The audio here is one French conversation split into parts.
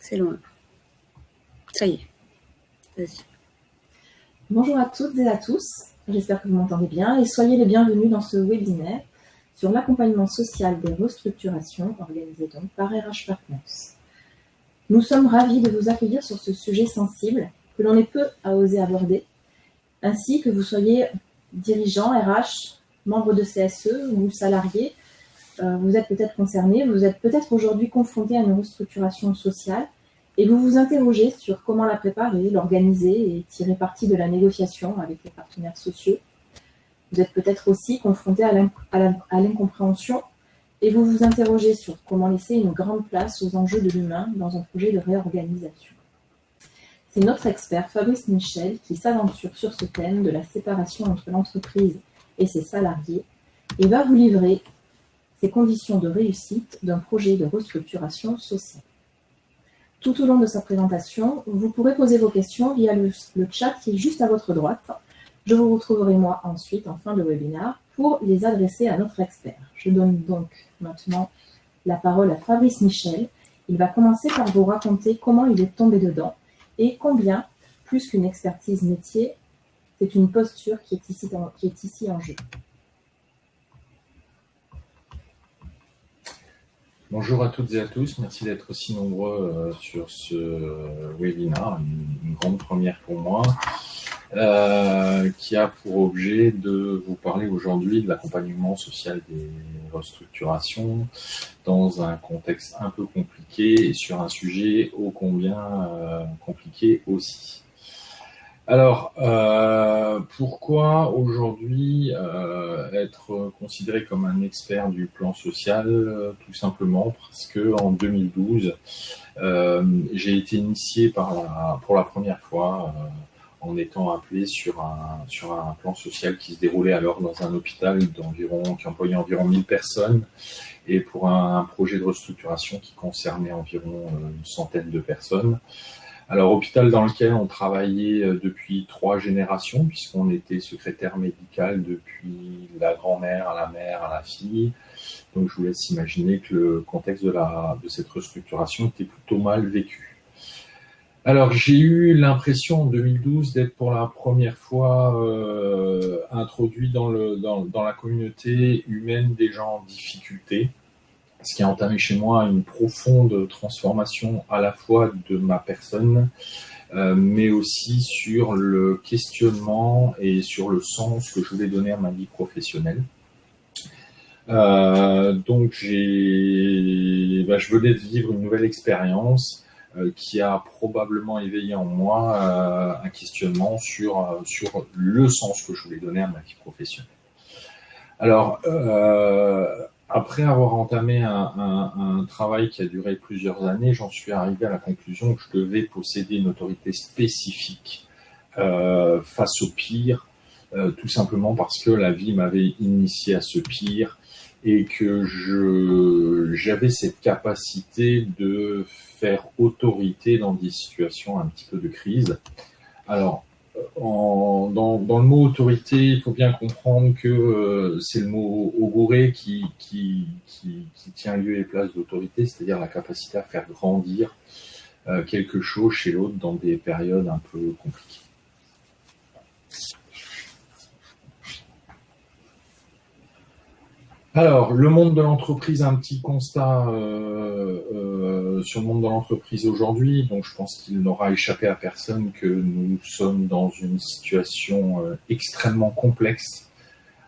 C'est loin. Ça y est. Vas-y. Bonjour à toutes et à tous, j'espère que vous m'entendez bien et soyez les bienvenus dans ce webinaire sur l'accompagnement social des restructurations organisé donc par RH Partners. Nous sommes ravis de vous accueillir sur ce sujet sensible que l'on est peu à oser aborder, ainsi que vous soyez dirigeant RH, membre de CSE ou salarié, vous êtes peut-être concerné, vous êtes peut-être aujourd'hui confronté à une restructuration sociale et vous vous interrogez sur comment la préparer, l'organiser et tirer parti de la négociation avec les partenaires sociaux. Vous êtes peut-être aussi confronté à l'incompréhension et vous vous interrogez sur comment laisser une grande place aux enjeux de l'humain dans un projet de réorganisation. C'est notre expert Fabrice Michel qui s'aventure sur ce thème de la séparation entre l'entreprise et ses salariés et va vous livrer ses conditions de réussite d'un projet de restructuration sociale. Tout au long de sa présentation, vous pourrez poser vos questions via le chat qui est juste à votre droite. Je vous retrouverai moi ensuite en fin de webinaire pour les adresser à notre expert. Je donne donc maintenant la parole à Fabrice Michel. Il va commencer par vous raconter comment il est tombé dedans et combien, plus qu'une expertise métier, c'est une posture qui est ici en jeu. Bonjour à toutes et à tous, merci d'être aussi nombreux sur ce webinaire, une grande première pour moi, qui a pour objet de vous parler aujourd'hui de l'accompagnement social des restructurations dans un contexte un peu compliqué et sur un sujet ô combien compliqué aussi. Alors, pourquoi aujourd'hui être considéré comme un expert du plan social? Tout simplement parce que en 2012, j'ai été initié pour la première fois en étant appelé sur un plan social qui se déroulait alors dans un hôpital qui employait environ 1000 personnes et pour un projet de restructuration qui concernait environ une centaine de personnes. Alors, hôpital dans lequel on travaillait depuis 3 générations, puisqu'on était secrétaire médical depuis la grand-mère à la mère à la fille. Donc, je vous laisse imaginer que le contexte de cette restructuration était plutôt mal vécu. Alors, j'ai eu l'impression en 2012 d'être pour la première fois introduit dans la communauté humaine des gens en difficulté. Ce qui a entamé chez moi une profonde transformation à la fois de ma personne, mais aussi sur le questionnement et sur le sens que je voulais donner à ma vie professionnelle. Donc je venais de vivre une nouvelle expérience qui a probablement éveillé en moi un questionnement sur le sens que je voulais donner à ma vie professionnelle. Alors, après avoir entamé un travail qui a duré plusieurs années, j'en suis arrivé à la conclusion que je devais posséder une autorité spécifique face au pire, tout simplement parce que la vie m'avait initié à ce pire et que j'avais cette capacité de faire autorité dans des situations un petit peu de crise. Alors, dans le mot autorité, il faut bien comprendre que c'est le mot auguré qui tient lieu et place d'autorité, c'est-à-dire la capacité à faire grandir quelque chose chez l'autre dans des périodes un peu compliquées. Alors, le monde de l'entreprise, un petit constat sur le monde de l'entreprise aujourd'hui. Donc, je pense qu'il n'aura échappé à personne que nous sommes dans une situation extrêmement complexe.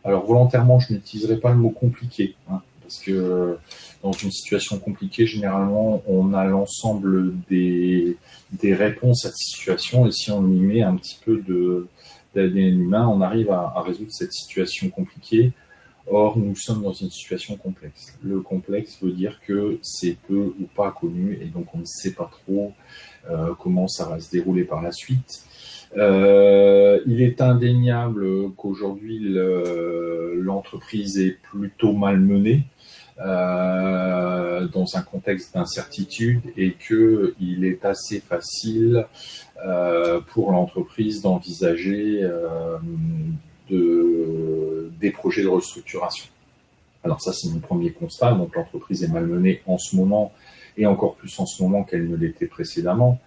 Alors, volontairement, je n'utiliserai pas le mot compliqué, parce que dans une situation compliquée, généralement, on a l'ensemble des réponses à cette situation, et si on y met un petit peu d'ADN humain, on arrive à résoudre cette situation compliquée. Or, nous sommes dans une situation complexe. Le complexe veut dire que c'est peu ou pas connu et donc on ne sait pas trop comment ça va se dérouler par la suite. Il est indéniable qu'aujourd'hui, l'entreprise est plutôt malmenée dans un contexte d'incertitude et qu'il est assez facile pour l'entreprise d'envisager des projets de restructuration. Alors ça, c'est mon premier constat. Donc l'entreprise est malmenée en ce moment et encore plus en ce moment qu'elle ne l'était précédemment.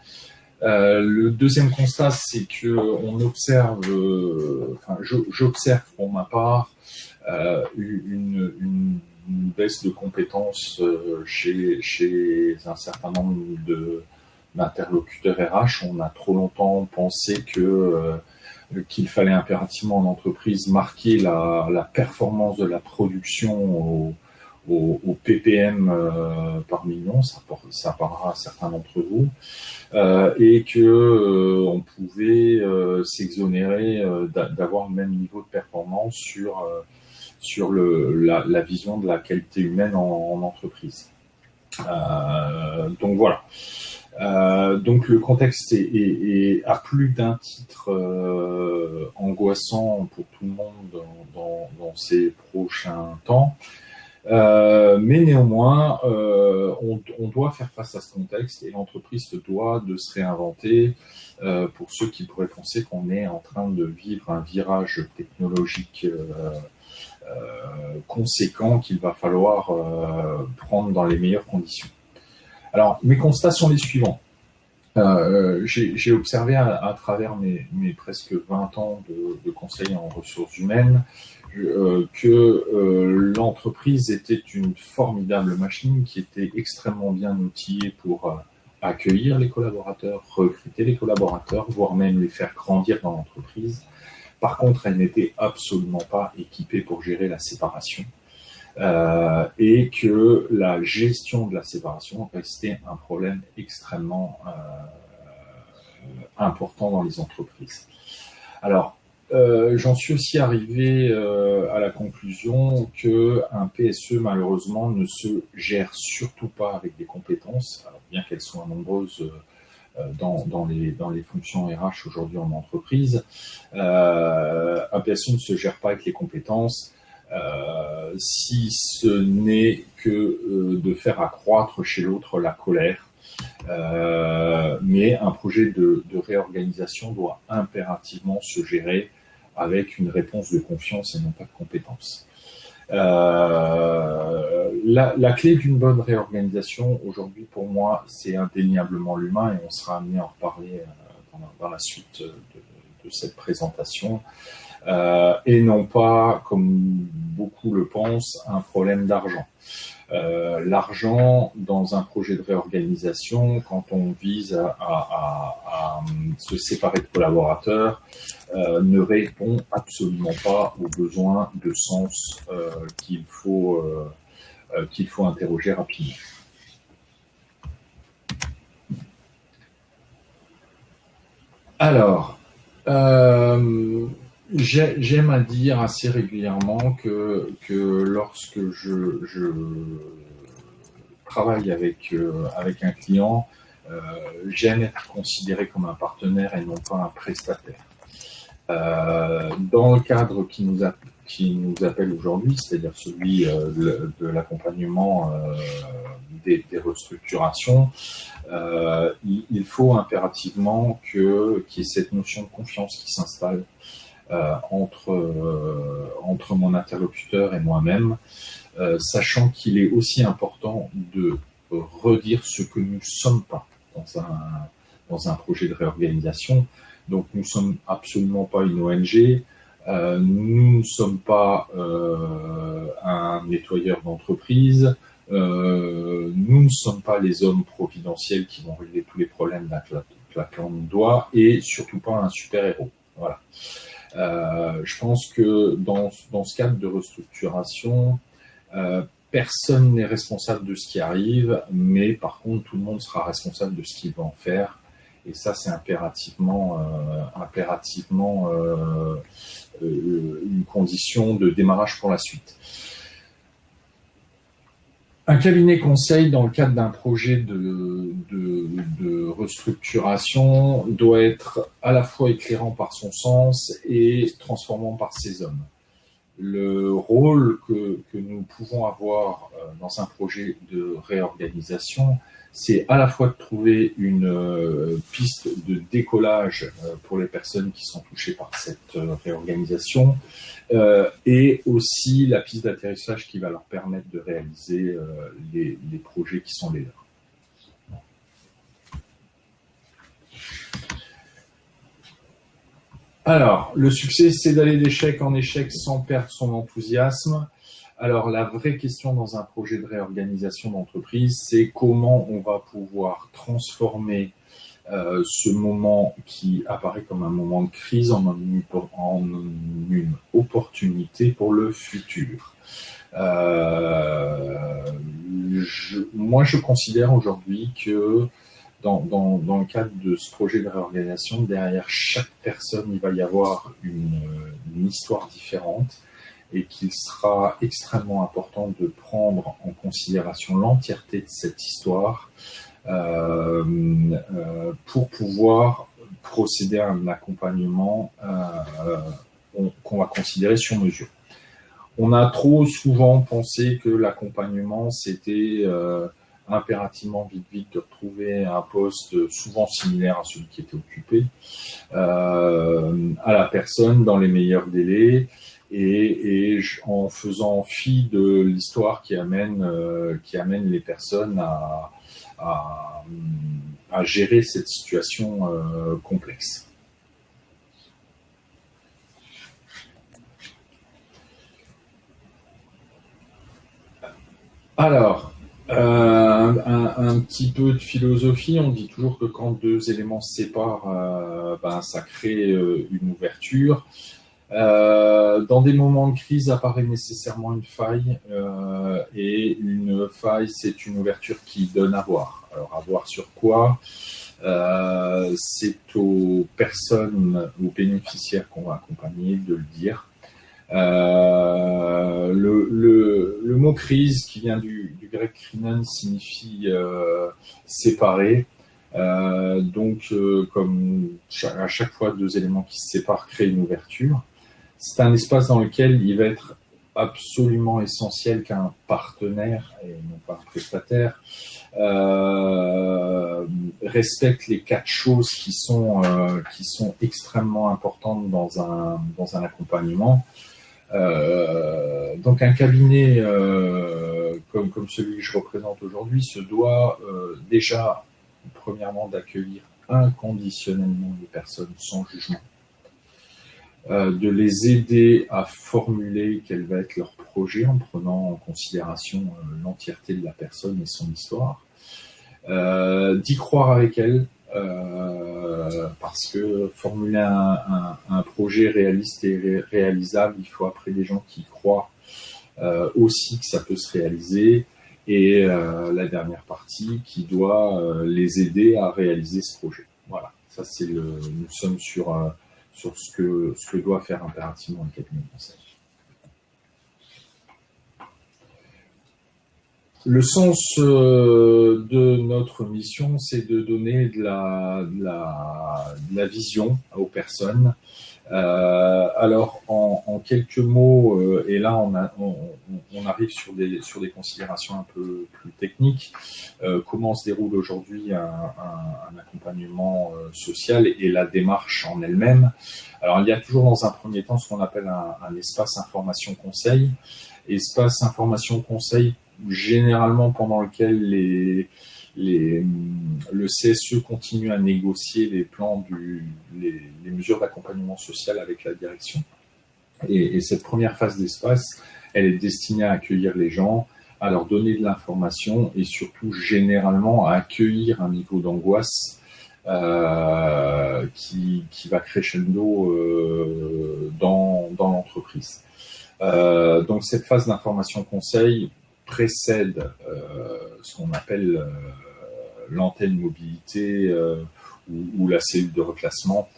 Le deuxième constat, c'est que on observe, j'observe pour ma part une baisse de compétences chez un certain nombre d'interlocuteurs RH. On a trop longtemps pensé qu'il fallait impérativement en entreprise marquer la performance de la production au ppm par million, ça parlera à certains d'entre vous, et que on pouvait s'exonérer d'avoir le même niveau de performance sur la vision de la qualité humaine en entreprise. Donc voilà. Donc le contexte est à plus d'un titre angoissant pour tout le monde dans ces prochains temps. Mais néanmoins, on doit faire face à ce contexte et l'entreprise se doit de se réinventer. Pour ceux qui pourraient penser qu'on est en train de vivre un virage technologique conséquent qu'il va falloir prendre dans les meilleures conditions. Alors, mes constats sont les suivants. J'ai observé à travers mes presque 20 ans de conseil en ressources humaines que l'entreprise était une formidable machine qui était extrêmement bien outillée pour accueillir les collaborateurs, recruter les collaborateurs, voire même les faire grandir dans l'entreprise. Par contre, elle n'était absolument pas équipée pour gérer la séparation. Et que la gestion de la séparation restait un problème extrêmement important dans les entreprises. Alors, j'en suis aussi arrivé à la conclusion qu'un PSE, malheureusement, ne se gère surtout pas avec des compétences, alors bien qu'elles soient nombreuses dans les fonctions RH aujourd'hui en entreprise. Un PSE ne se gère pas avec les compétences, si ce n'est que de faire accroître chez l'autre la colère. Mais un projet de réorganisation doit impérativement se gérer avec une réponse de confiance et non pas de compétence. La clé d'une bonne réorganisation aujourd'hui pour moi, c'est indéniablement l'humain et on sera amené à en reparler dans la suite de cette présentation. Et non pas, comme beaucoup le pensent, un problème d'argent. L'argent, dans un projet de réorganisation, quand on vise à se séparer de collaborateurs, ne répond absolument pas aux besoins de sens qu'il faut interroger rapidement. Alors, j'aime à dire assez régulièrement que lorsque je travaille avec un client, j'aime être considéré comme un partenaire et non pas un prestataire. Dans le cadre qui nous appelle aujourd'hui, c'est-à-dire celui de l'accompagnement des restructurations, il faut impérativement qu'il y ait cette notion de confiance qui s'installe entre mon interlocuteur et moi-même, sachant qu'il est aussi important de redire ce que nous ne sommes pas dans un projet de réorganisation. Donc, nous ne sommes absolument pas une ONG, nous ne sommes pas un nettoyeur d'entreprise, nous ne sommes pas les hommes providentiels qui vont régler tous les problèmes d'un claquement de doigts et surtout pas un super-héros. Voilà. Je pense que dans ce cadre de restructuration, personne n'est responsable de ce qui arrive, mais par contre, tout le monde sera responsable de ce qu'il va en faire. Et ça, c'est impérativement une condition de démarrage pour la suite. Un cabinet conseil dans le cadre d'un projet de restructuration doit être à la fois éclairant par son sens et transformant par ses hommes. Le rôle que nous pouvons avoir dans un projet de réorganisation, c'est à la fois de trouver une piste de décollage pour les personnes qui sont touchées par cette réorganisation et aussi la piste d'atterrissage qui va leur permettre de réaliser les projets qui sont les leurs. Alors, le succès, c'est d'aller d'échec en échec sans perdre son enthousiasme. Alors, la vraie question dans un projet de réorganisation d'entreprise, c'est comment on va pouvoir transformer ce moment qui apparaît comme un moment de crise en une opportunité pour le futur. Moi, je considère aujourd'hui que dans le cadre de ce projet de réorganisation, derrière chaque personne, il va y avoir une histoire différente et qu'il sera extrêmement important de prendre en considération l'entièreté de cette histoire pour pouvoir procéder à un accompagnement qu'on va considérer sur mesure. On a trop souvent pensé que l'accompagnement, c'était impérativement vite de retrouver un poste souvent similaire à celui qui était occupé à la personne dans les meilleurs délais et en faisant fi de l'histoire qui amène les personnes à gérer cette situation complexe. Alors, un petit peu de philosophie, on dit toujours que quand deux éléments se séparent, ça crée une ouverture. Dans des moments de crise apparaît nécessairement une faille, et une faille, c'est une ouverture qui donne à voir. Alors, à voir sur quoi? C'est aux personnes, aux bénéficiaires qu'on va accompagner de le dire. Le mot crise, qui vient du grec krinon, signifie séparer. Comme à chaque fois deux éléments qui se séparent créent une ouverture, c'est un espace dans lequel il va être absolument essentiel qu'un partenaire, et non pas un prestataire, respecte les quatre choses qui sont extrêmement importantes dans un accompagnement. Donc un cabinet comme celui que je représente aujourd'hui se doit déjà, premièrement, d'accueillir inconditionnellement les personnes sans jugement, de les aider à formuler quel va être leur projet en prenant en considération l'entièreté de la personne et son histoire, d'y croire avec elle, parce que formuler un projet réaliste et réalisable, il faut après des gens qui croient aussi que ça peut se réaliser, et la dernière partie qui doit les aider à réaliser ce projet. Voilà, ça c'est nous sommes sur ce que doit faire impérativement le cabinet de conseil. Le sens de notre mission, c'est de donner de la vision aux personnes. Alors, en quelques mots, et là on arrive sur des considérations un peu plus techniques, comment se déroule aujourd'hui un accompagnement social et la démarche en elle-même. Alors, il y a toujours dans un premier temps ce qu'on appelle un espace information-conseil. Espace information-conseil généralement pendant lequel le CSE continue à négocier les plans, les mesures d'accompagnement social avec la direction. Et cette première phase d'espace, elle est destinée à accueillir les gens, à leur donner de l'information et surtout généralement à accueillir un niveau d'angoisse qui va crescendo dans l'entreprise. Donc cette phase d'information conseil précède ce qu'on appelle l'antenne mobilité ou la cellule de reclassement,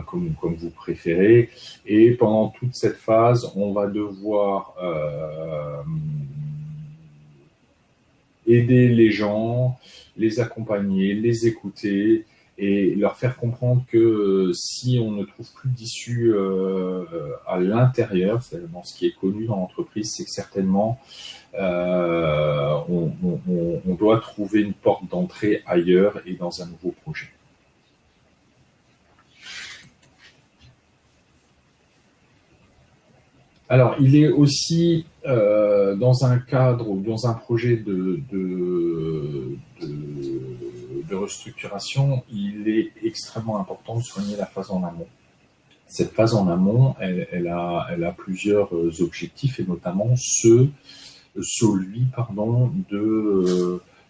comme vous préférez. Et pendant toute cette phase, on va devoir aider les gens, les accompagner, les écouter et leur faire comprendre que si on ne trouve plus d'issue à l'intérieur, c'est-à-dire dans ce qui est connu dans l'entreprise, c'est que certainement on doit trouver une porte d'entrée ailleurs et dans un nouveau projet. Alors, il est aussi dans un cadre ou dans un projet de restructuration, il est extrêmement important de soigner la phase en amont. Cette phase en amont, elle a plusieurs objectifs, et notamment celui de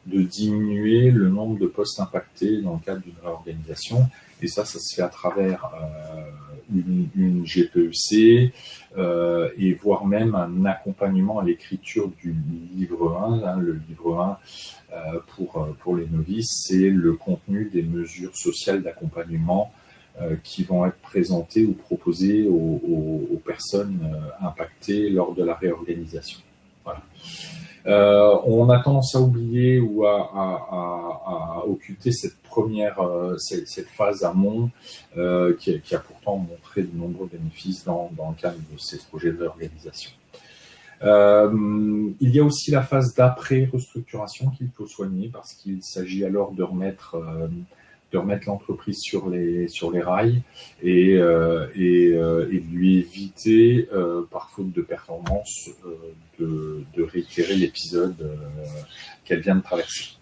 diminuer le nombre de postes impactés dans le cadre d'une réorganisation. Et ça se fait à travers une GPEC et voire même un accompagnement à l'écriture du livre 1. Le livre 1, pour les novices, c'est le contenu des mesures sociales d'accompagnement qui vont être présentées ou proposées aux personnes impactées lors de la réorganisation. Voilà. On a tendance à oublier ou à occulter cette cette phase amont qui a pourtant montré de nombreux bénéfices dans le cadre de ces projets de réorganisation. Il y a aussi la phase d'après-restructuration qu'il faut soigner, parce qu'il s'agit alors de remettre l'entreprise sur les rails et de lui éviter, par faute de performance, de réitérer l'épisode qu'elle vient de traverser.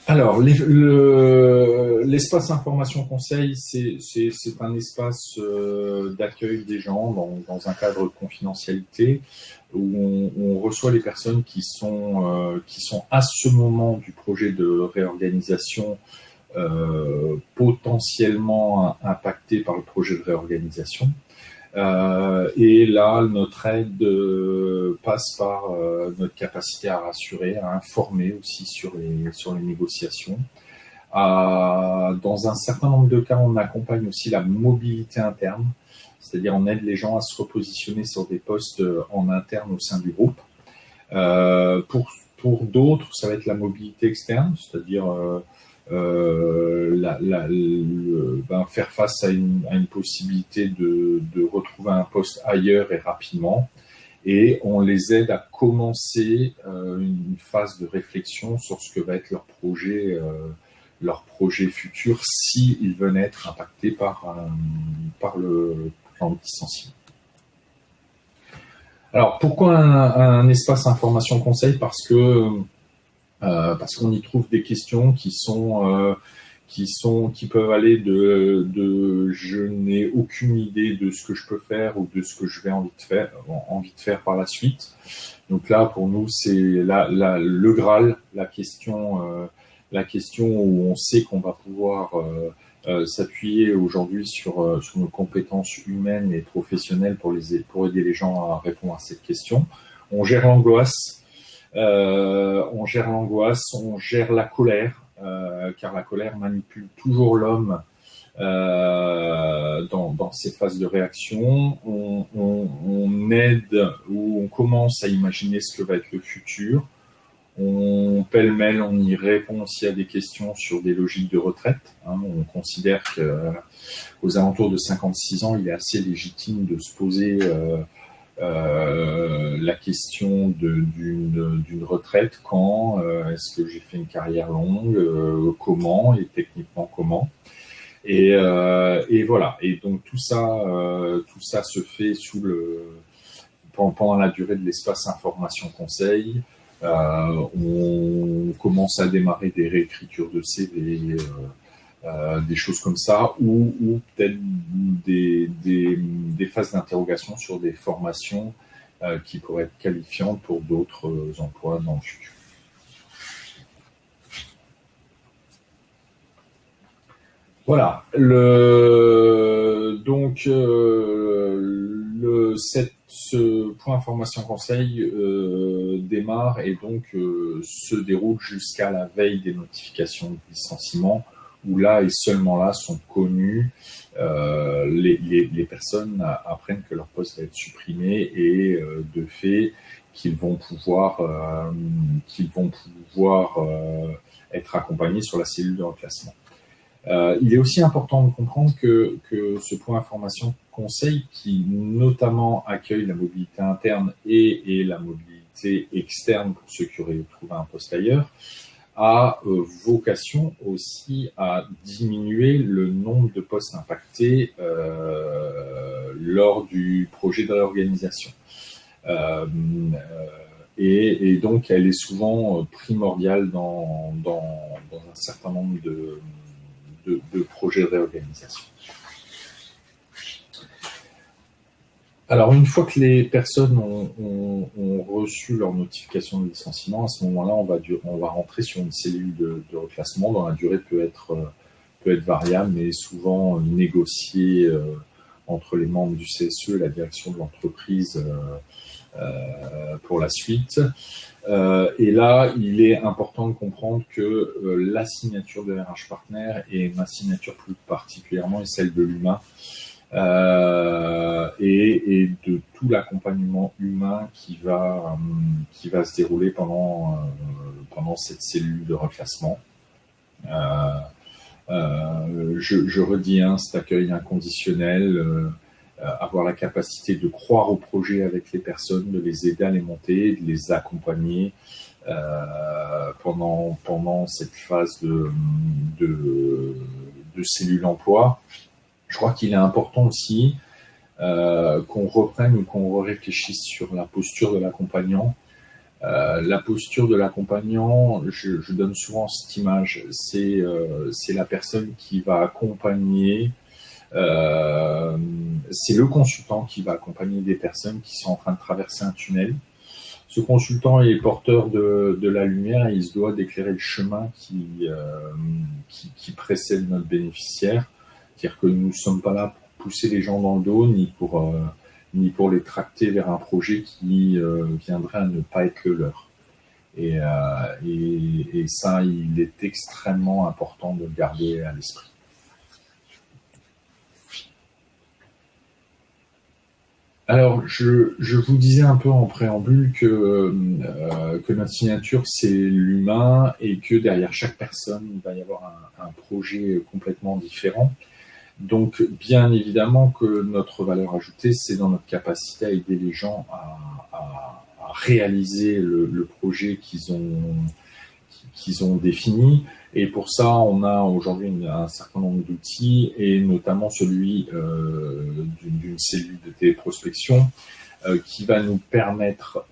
Alors, l'espace information conseil, c'est un espace d'accueil des gens dans un cadre de confidentialité où on reçoit les personnes qui sont à ce moment du projet de réorganisation potentiellement impactées par le projet de réorganisation. Et là, notre aide passe par notre capacité à rassurer, à informer aussi sur les négociations. Dans un certain nombre de cas, on accompagne aussi la mobilité interne, c'est-à-dire on aide les gens à se repositionner sur des postes en interne au sein du groupe. Pour d'autres, ça va être la mobilité externe, c'est-à-dire faire face à une possibilité de retrouver un poste ailleurs et rapidement, et on les aide à commencer une phase de réflexion sur ce que va être leur projet futur s'ils veulent être impactés par le plan de licenciement. Alors pourquoi un espace information conseil? Parce qu'on y trouve des questions qui peuvent aller de je n'ai aucune idée de ce que je peux faire ou de ce que je vais envie de faire par la suite. Donc là, pour nous, c'est le Graal, la question où on sait qu'on va pouvoir s'appuyer aujourd'hui sur nos compétences humaines et professionnelles pour aider les gens à répondre à cette question. On gère l'angoisse. On gère la colère, car la colère manipule toujours l'homme dans ces phases de réaction. On aide ou on commence à imaginer ce que va être le futur. Pêle-mêle, on y répond aussi à des questions sur des logiques de retraite. On considère qu'aux alentours de 56 ans, il est assez légitime de se poser la question d'une retraite. Quand est-ce que j'ai fait une carrière longue, comment et techniquement comment, et voilà. Et donc tout ça se fait pendant la durée de l'espace information conseil. On commence à démarrer des réécritures de CV, des choses comme ça, ou peut-être des phases d'interrogation sur des formations qui pourraient être qualifiantes pour d'autres emplois dans le futur. Voilà. Ce point information conseil démarre et donc se déroule jusqu'à la veille des notifications de licenciement, où là et seulement là sont connues les personnes apprennent que leur poste va être supprimé et de fait qu'ils vont pouvoir être accompagnés sur la cellule de reclassement. Il est aussi important de comprendre que ce point information conseil, qui notamment accueille la mobilité interne et la mobilité externe pour ceux qui auraient trouvé un poste ailleurs, a vocation aussi à diminuer le nombre de postes impactés lors du projet de réorganisation. et donc elle est souvent primordiale dans un certain nombre de projets de réorganisation. Alors, une fois que les personnes ont reçu leur notification de licenciement, à ce moment-là, on va rentrer sur une cellule de reclassement dont la durée peut être variable, mais souvent négociée entre les membres du CSE et la direction de l'entreprise pour la suite. Et là, il est important de comprendre que la signature de RH Partner et ma signature plus particulièrement est celle de l'humain. Et de tout l'accompagnement humain qui va se dérouler pendant cette cellule de reclassement. Je redis, cet accueil inconditionnel, avoir la capacité de croire au projet avec les personnes, de les aider à les monter, de les accompagner pendant cette phase de cellule emploi. Je crois qu'il est important aussi qu'on reprenne ou qu'on réfléchisse sur la posture de l'accompagnant. La posture de l'accompagnant, je donne souvent cette image, c'est la personne qui va accompagner, c'est le consultant qui va accompagner des personnes qui sont en train de traverser un tunnel. Ce consultant est porteur de la lumière et il se doit d'éclairer le chemin qui précède notre bénéficiaire. C'est-à-dire que nous ne sommes pas là pour pousser les gens dans le dos, ni pour les tracter vers un projet qui viendrait à ne pas être le leur. Et ça, il est extrêmement important de le garder à l'esprit. Alors, je vous disais un peu en préambule que notre signature, c'est l'humain et que derrière chaque personne, il va y avoir un projet complètement différent. Donc, bien évidemment que notre valeur ajoutée, c'est dans notre capacité à aider les gens à réaliser le projet qu'ils ont défini. Et pour ça, on a aujourd'hui un certain nombre d'outils, et notamment celui d'une cellule de téléprospection qui va nous permettre,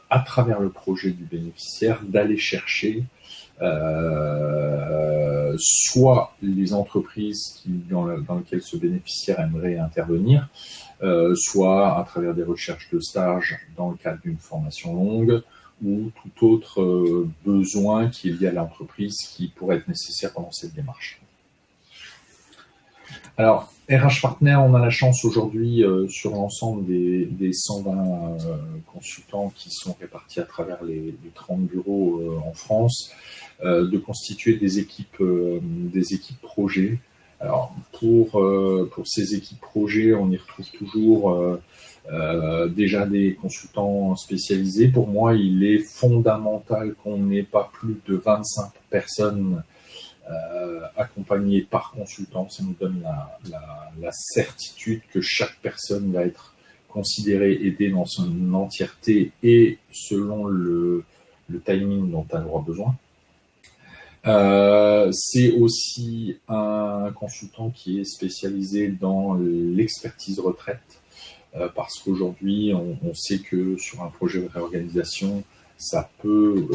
à travers le projet du bénéficiaire, d'aller chercher soit les entreprises dans lesquelles ce bénéficiaire aimerait intervenir, soit à travers des recherches de stage dans le cadre d'une formation longue, ou tout autre besoin qui est lié à l'entreprise qui pourrait être nécessaire pendant cette démarche. Alors, RH Partner, on a la chance aujourd'hui sur l'ensemble des 120 consultants qui sont répartis à travers les 30 bureaux en France, de constituer des équipes projets. Alors, pour ces équipes projets, on y retrouve toujours déjà des consultants spécialisés. Pour moi, il est fondamental qu'on n'ait pas plus de 25 personnes accompagnées par consultant. Ça nous donne la certitude que chaque personne va être considérée, aidée dans son entièreté et selon le timing dont elle aura besoin. C'est aussi un consultant qui est spécialisé dans l'expertise retraite, parce qu'aujourd'hui, on sait que sur un projet de réorganisation, ça peut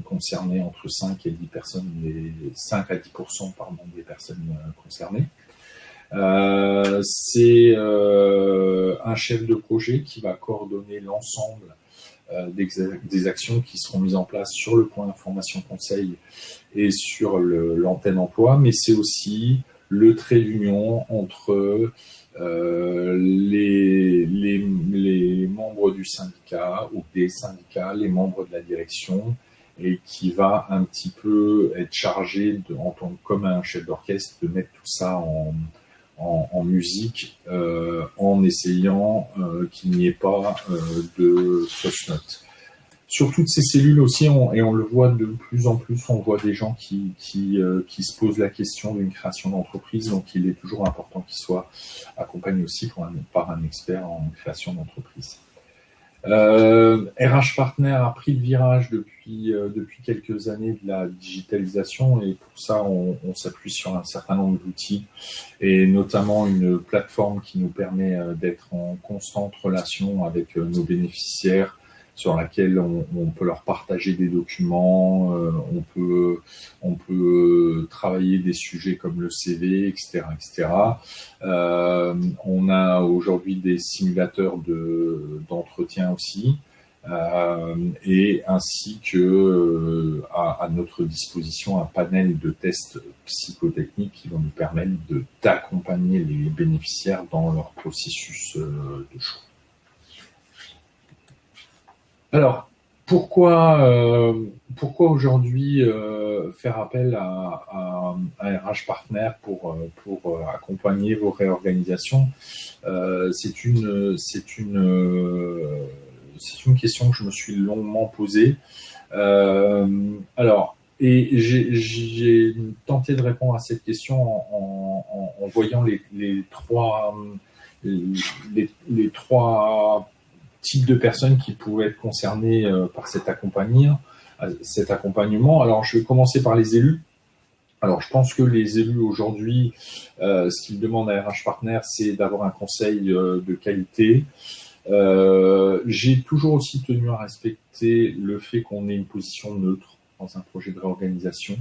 concerner entre 5 et 10 personnes, 5 à 10% des personnes concernées. C'est un chef de projet qui va coordonner l'ensemble des actions qui seront mises en place sur le point information conseil et sur l'antenne emploi, mais c'est aussi le trait d'union entre les membres du syndicat ou des syndicats, les membres de la direction, et qui va un petit peu être chargé, en tant que comme un chef d'orchestre, de mettre tout ça en musique, en essayant qu'il n'y ait pas de fausses notes. Sur toutes ces cellules aussi, et on le voit de plus en plus, on voit des gens qui se posent la question d'une création d'entreprise, donc il est toujours important qu'ils soient accompagnés aussi par un expert en création d'entreprise. RH Partner a pris le virage depuis quelques années de la digitalisation, et pour ça on s'appuie sur un certain nombre d'outils, et notamment une plateforme qui nous permet d'être en constante relation avec nos bénéficiaires sur laquelle on peut leur partager des documents, on peut travailler des sujets comme le CV, etc., etc. On a aujourd'hui des simulateurs d'entretien aussi. Et ainsi que à notre disposition un panel de tests psychotechniques qui vont nous permettre d'accompagner les bénéficiaires dans leur processus de choix. Alors, pourquoi aujourd'hui faire appel à un RH Partner pour accompagner vos réorganisations? C'est une question que je me suis longuement posée. Alors, et j'ai tenté de répondre à cette question en voyant les trois types de personnes qui pouvaient être concernées par cet accompagnement. Alors, je vais commencer par les élus. Alors, je pense que les élus aujourd'hui, ce qu'ils demandent à RH Partner, c'est d'avoir un conseil de qualité. J'ai toujours aussi tenu à respecter le fait qu'on ait une position neutre dans un projet de réorganisation.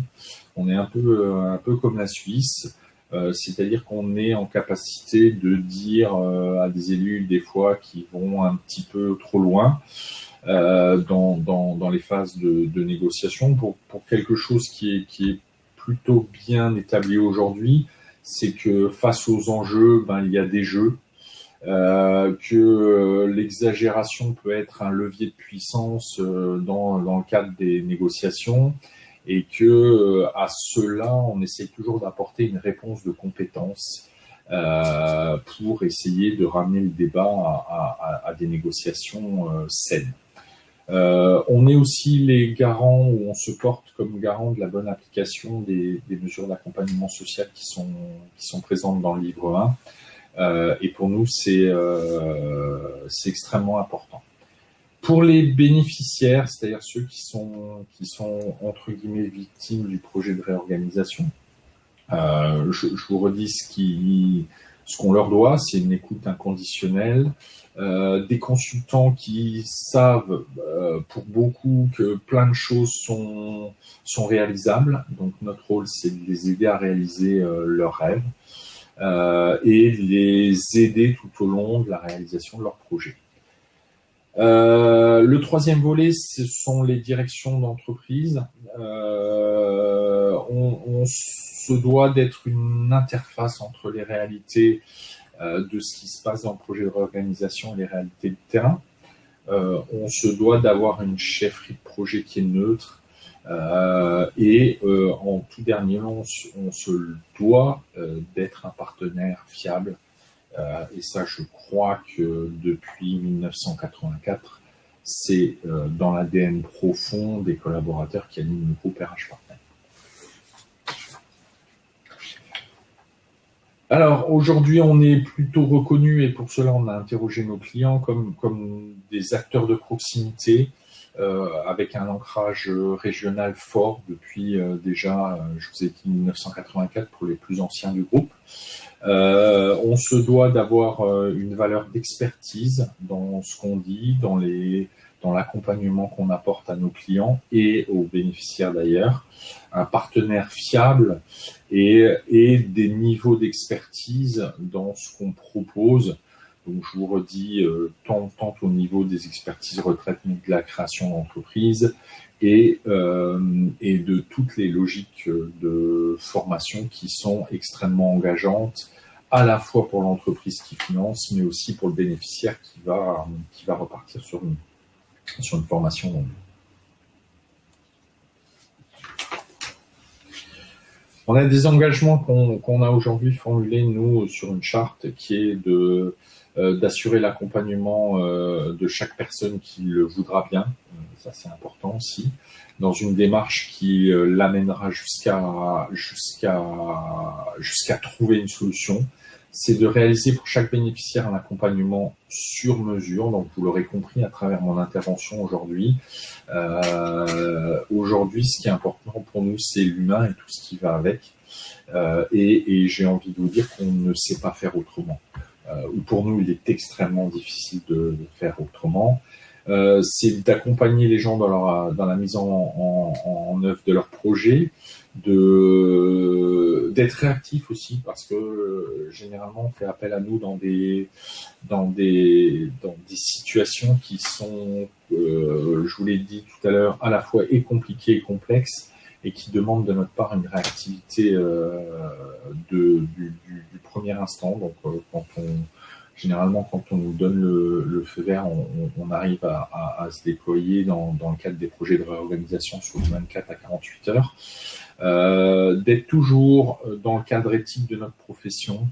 On est un peu comme la Suisse, c'est-à-dire qu'on est en capacité de dire à des élus des fois qui vont un petit peu trop loin dans les phases de négociation pour quelque chose qui est plutôt bien établi aujourd'hui, c'est que face aux enjeux, il y a des jeux. Que l'exagération peut être un levier de puissance dans le cadre des négociations et que à cela, on essaye toujours d'apporter une réponse de compétence pour essayer de ramener le débat à des négociations saines. On est aussi les garants, ou on se porte comme garant de la bonne application des mesures d'accompagnement social qui sont présentes dans le livre 1. Et pour nous, c'est extrêmement important. Pour les bénéficiaires, c'est-à-dire ceux qui sont entre guillemets victimes du projet de réorganisation, je vous redis ce qu'on leur doit, c'est une écoute inconditionnelle, des consultants qui savent pour beaucoup que plein de choses sont réalisables. Donc notre rôle, c'est de les aider à réaliser leurs rêves. Et les aider tout au long de la réalisation de leur projet. Le troisième volet, ce sont les directions d'entreprise. On se doit d'être une interface entre les réalités de ce qui se passe dans le projet de réorganisation et les réalités de terrain. On se doit d'avoir une chefferie de projet qui est neutre. Et en tout dernier, on se doit d'être un partenaire fiable. Et ça, je crois que depuis 1984, c'est dans l'ADN profond des collaborateurs qui animent le groupe RH Partner. Alors, aujourd'hui, on est plutôt reconnu, et pour cela, on a interrogé nos clients comme des acteurs de proximité, avec un ancrage régional fort depuis déjà, je vous ai dit 1984 pour les plus anciens du groupe. On se doit d'avoir une valeur d'expertise dans ce qu'on dit, dans l'accompagnement qu'on apporte à nos clients et aux bénéficiaires d'ailleurs, un partenaire fiable et des niveaux d'expertise dans ce qu'on propose. Donc, je vous redis, tant au niveau des expertises retraite, mais de la création d'entreprise et de toutes les logiques de formation qui sont extrêmement engageantes, à la fois pour l'entreprise qui finance, mais aussi pour le bénéficiaire qui va repartir sur une formation longue. On a des engagements qu'on a aujourd'hui formulés, nous, sur une charte qui est d'assurer l'accompagnement de chaque personne qui le voudra bien. Ça, c'est important aussi. Dans une démarche qui l'amènera jusqu'à trouver une solution. C'est de réaliser pour chaque bénéficiaire un accompagnement sur mesure. Donc, vous l'aurez compris à travers mon intervention aujourd'hui. Aujourd'hui, ce qui est important pour nous, c'est l'humain et tout ce qui va avec. Et j'ai envie de vous dire qu'on ne sait pas faire autrement. Ou pour nous, il est extrêmement difficile de faire autrement. c'est d'accompagner les gens dans la mise en œuvre de leur projet, d'être réactif aussi, parce que généralement on fait appel à nous dans des situations qui sont, je vous l'ai dit tout à l'heure, à la fois et compliquées et complexes, et qui demandent de notre part une réactivité du premier instant. Donc généralement, quand on nous donne le feu vert, on arrive à se déployer dans le cadre des projets de réorganisation sur 24 à 48 heures. D'être toujours dans le cadre éthique de notre profession.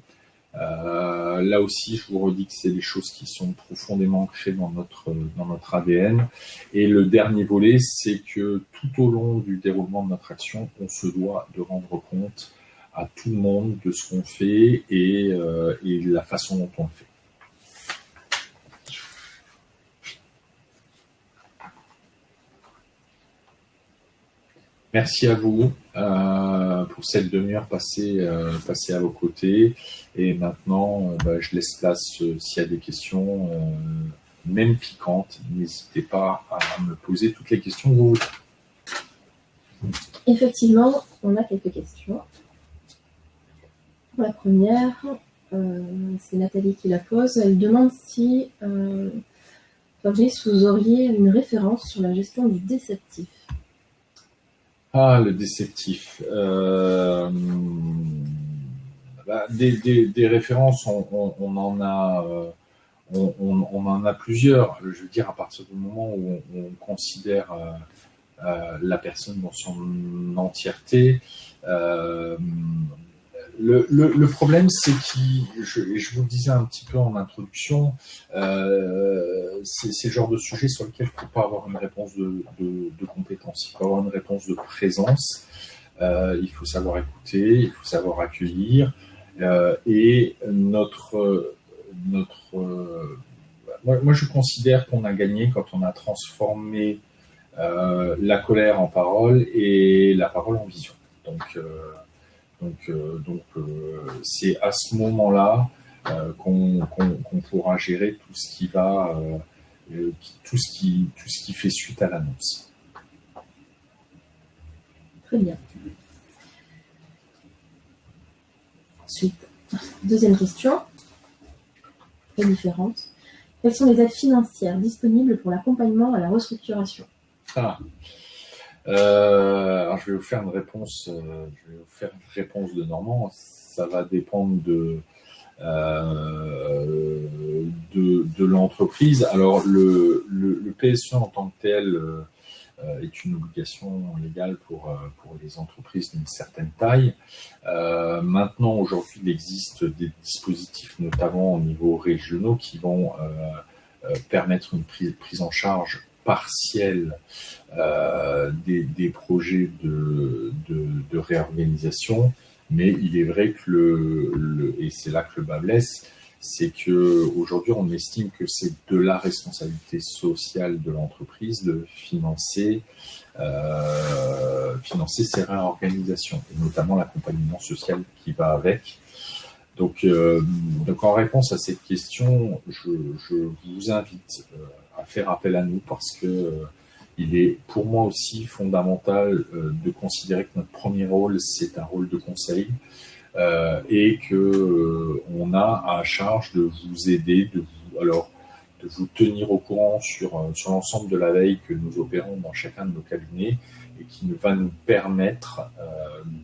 Là aussi, je vous redis que c'est des choses qui sont profondément ancrées dans notre ADN. Et le dernier volet, c'est que tout au long du déroulement de notre action, on se doit de rendre compte à tout le monde de ce qu'on fait et de la façon dont on le fait. Merci à vous pour cette demi-heure passée à vos côtés. Et maintenant, je laisse place s'il y a des questions, même piquantes. N'hésitez pas à me poser toutes les questions que vous voulez. Effectivement, on a quelques questions. La première, c'est Nathalie qui la pose. Elle demande si, Fabrice, vous auriez une référence sur la gestion du déceptif. Ah, le déceptif. Des références, on en a, on en a plusieurs. Je veux dire, à partir du moment où on considère la personne dans son entièreté. Le problème, c'est je vous le disais un petit peu en introduction, c'est le genre de sujet sur lequel il ne faut pas avoir une réponse de compétence, il faut avoir une réponse de présence, il faut savoir écouter, il faut savoir accueillir, et moi, je considère qu'on a gagné quand on a transformé la colère en parole et la parole en vision. Donc, c'est à ce moment-là qu'on pourra gérer tout ce qui va, tout ce qui fait suite à l'annonce. Très bien. Ensuite, deuxième question, très différente. Quelles sont les aides financières disponibles pour l'accompagnement à la restructuration ? Alors, je vais vous faire une réponse. De Normand. Ça va dépendre de l'entreprise. Alors, le PSE en tant que tel est une obligation légale pour les entreprises d'une certaine taille. Maintenant, aujourd'hui, il existe des dispositifs, notamment au niveau régionaux, qui vont permettre une prise en charge partielle des projets de réorganisation, mais il est vrai que et c'est là que le bas blesse, c'est qu'aujourd'hui on estime que c'est de la responsabilité sociale de l'entreprise de financer ces réorganisations, et notamment l'accompagnement social qui va avec. Donc en réponse à cette question, je vous invite à faire appel à nous, parce que il est pour moi aussi fondamental de considérer que notre premier rôle, c'est un rôle de conseil, et que on a à charge de vous aider, de vous tenir au courant sur l'ensemble de la veille que nous opérons dans chacun de nos cabinets, et qui va nous permettre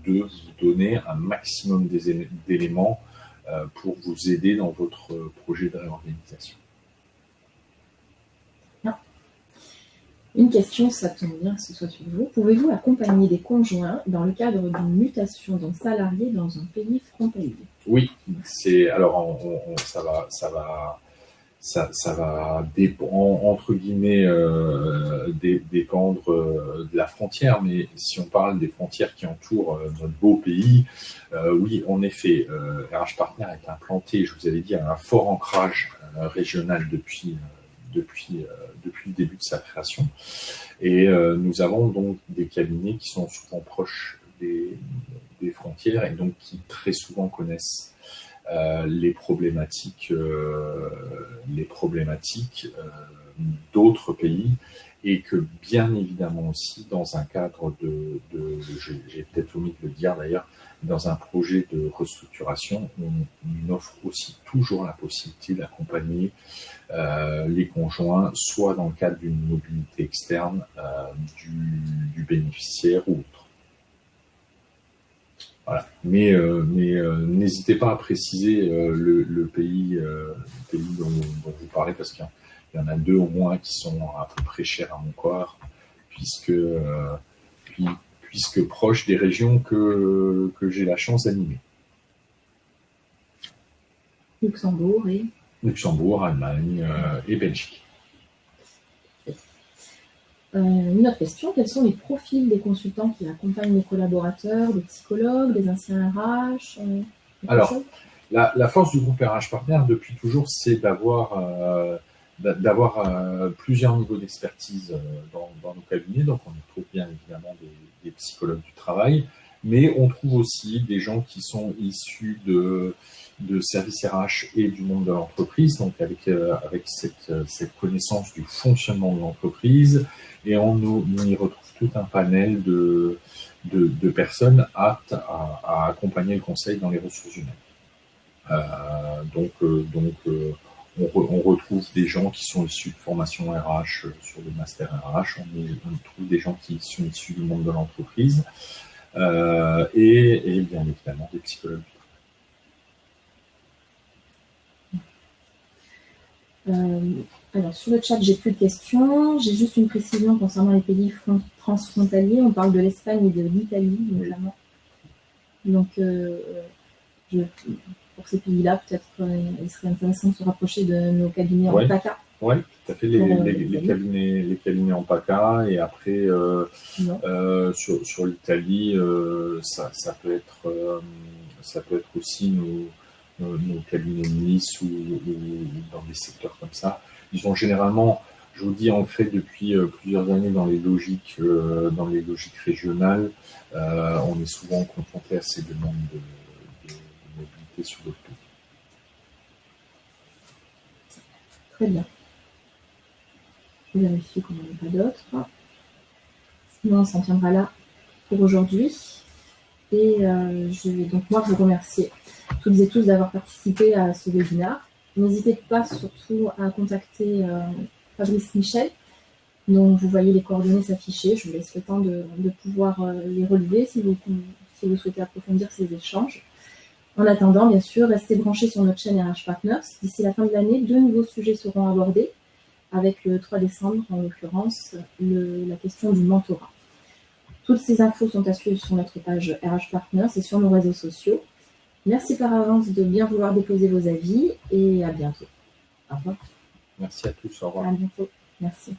de vous donner un maximum d'éléments pour vous aider dans votre projet de réorganisation. Une question, ça tombe bien que ce soit sur vous. Pouvez-vous accompagner des conjoints dans le cadre d'une mutation d'un salarié dans un pays frontalier ? Oui, alors ça va dépendre, entre guillemets, dépendre de la frontière, mais si on parle des frontières qui entourent notre beau pays, oui, en effet, RH Partner est implanté, je vous avais dit, à un fort ancrage régional depuis le début de sa création. Et nous avons donc des cabinets qui sont souvent proches des frontières, et donc qui très souvent connaissent les problématiques d'autres pays, et que bien évidemment aussi dans un cadre j'ai peut-être omis de le dire d'ailleurs, dans un projet de restructuration, on offre aussi toujours la possibilité d'accompagner les conjoints, soit dans le cadre d'une mobilité externe du bénéficiaire ou autre. Voilà. Mais n'hésitez pas à préciser le pays dont vous parlez, parce qu'il y en a 2 au moins qui sont à peu près chers à mon corps, puisque proches des régions que j'ai la chance d'animer. Luxembourg, Allemagne et Belgique. Une autre question, quels sont les profils des consultants qui accompagnent les collaborateurs, des psychologues, des anciens RH Alors, la force du groupe RH Partner depuis toujours, c'est d'avoir plusieurs niveaux d'expertise dans nos cabinets. Donc, on y trouve bien évidemment des psychologues du travail, mais on trouve aussi des gens qui sont issus de services RH et du monde de l'entreprise, donc avec cette connaissance du fonctionnement de l'entreprise, et on y retrouve tout un panel de personnes aptes à accompagner le conseil dans les ressources humaines. On retrouve des gens qui sont issus de formation RH sur le master RH, on trouve des gens qui sont issus du monde de l'entreprise, et bien évidemment des psychologues. Alors, sur le chat, j'ai plus de questions. J'ai juste une précision concernant les pays transfrontaliers. On parle de l'Espagne et de l'Italie, notamment. Donc, pour ces pays-là, peut-être il serait intéressant de se rapprocher de nos cabinets en PACA. Oui, tout à fait. Les cabinets en PACA, et après, sur l'Italie, ça peut être aussi nos cabinets de Nice ou dans des secteurs comme ça. Ils ont généralement, je vous dis, ancrés depuis plusieurs années dans les logiques régionales. On est souvent confronté à ces demandes de mobilité sur d'autres pays. Très bien. Je vais vérifier qu'on n'en a pas d'autres. Sinon, on s'en tiendra là pour aujourd'hui. Et je vais donc moi vous remercier toutes et tous d'avoir participé à ce webinaire. N'hésitez pas surtout à contacter Fabrice Michel, dont vous voyez les coordonnées s'afficher. Je vous laisse le temps de pouvoir les relever si vous souhaitez approfondir ces échanges. En attendant, bien sûr, restez branchés sur notre chaîne RH Partners. D'ici la fin de l'année, 2 nouveaux sujets seront abordés, avec le 3 décembre, en l'occurrence, la question du mentorat. Toutes ces infos sont à suivre sur notre page RH Partners et sur nos réseaux sociaux. Merci par avance de bien vouloir déposer vos avis, et à bientôt. Au revoir. Merci à tous, au revoir. À bientôt. Merci.